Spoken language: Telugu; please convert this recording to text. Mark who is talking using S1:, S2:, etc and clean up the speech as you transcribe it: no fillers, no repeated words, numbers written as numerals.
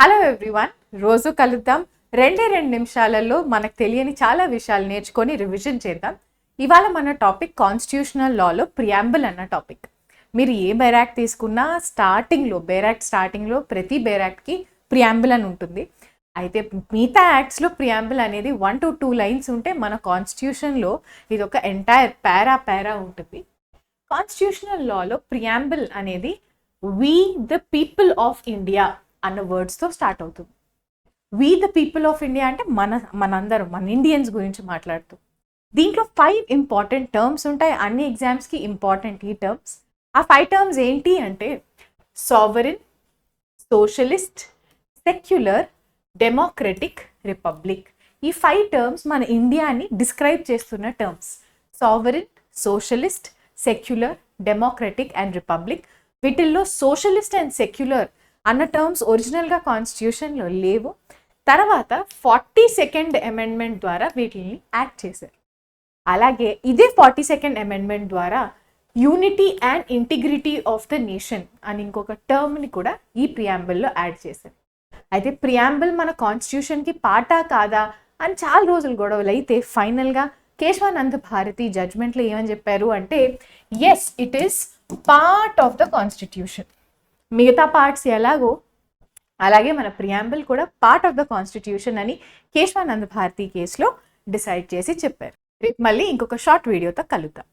S1: హలో ఎవ్రీవన్, రోజు కలుద్దాం. రెండు నిమిషాలలో మనకు తెలియని చాలా విషయాలు నేర్చుకొని రివిజన్ చేద్దాం. ఇవాళ మన టాపిక్ కాన్స్టిట్యూషనల్ లాలో ప్రియాంబుల్ అన్న టాపిక్. మీరు ఏ బేరాక్ట్ తీసుకున్నా స్టార్టింగ్లో ప్రతి బేరాక్ట్కి ప్రియాంబుల్ అని ఉంటుంది. అయితే మిగతా యాక్ట్స్లో ప్రియాంబుల్ అనేది 1 to 2 లైన్స్ ఉంటే మన కాన్స్టిట్యూషన్లో ఇది ఒక ఎంటైర్ పారా ఉంటుంది. కాన్స్టిట్యూషనల్ లాలో ప్రియాంబుల్ అనేది we the people of India అన్న వర్డ్స్తో స్టార్ట్ అవుతుంది. We the people of India అంటే మనందరం మన ఇండియన్స్ గురించి మాట్లాడుతూ దీంట్లో 5 ఇంపార్టెంట్ టర్మ్స్ ఉంటాయి. అన్ని ఎగ్జామ్స్కి ఇంపార్టెంట్ ఈ టర్మ్స్. ఆ 5 టర్మ్స్ ఏంటి అంటే sovereign, socialist, secular, democratic, republic. ఈ 5 టర్మ్స్ మన ఇండియాని డిస్క్రైబ్ చేస్తున్న terms. Sovereign, socialist, secular, democratic and republic. వీటిల్లో సోషలిస్ట్ అండ్ సెక్యులర్ అన్న టర్మ్స్ ఒరిజినల్గా కాన్స్టిట్యూషన్లో లేవు. తర్వాత 42nd అమెండ్మెంట్ ద్వారా వీటిని యాడ్ చేశారు. అలాగే ఇదే 42nd అమెండ్మెంట్ ద్వారా unity and integrity of the nation అని ఇంకొక టర్మ్ని కూడా ఈ ప్రియాంబుల్లో యాడ్ చేశారు. అయితే ప్రియాంబుల్ మన కాన్స్టిట్యూషన్కి పార్టా కాదా అని చాలా రోజులు గొడవలు అయితే ఫైనల్గా కేశవానంద భారతి జడ్జ్మెంట్లో ఏమని చెప్పారు అంటే yes, it is part of the constitution. మిగతా పార్ట్స్ ఎలాగో అలాగే మన ప్రియాంబుల్ కూడా పార్ట్ ఆఫ్ ద కాన్స్టిట్యూషన్ అని కేశవానంద భారతి కేసులో డిసైడ్ చేసి చెప్పారు. రేపు మళ్ళీ ఇంకొక షార్ట్ వీడియోతో కలుద్దాం.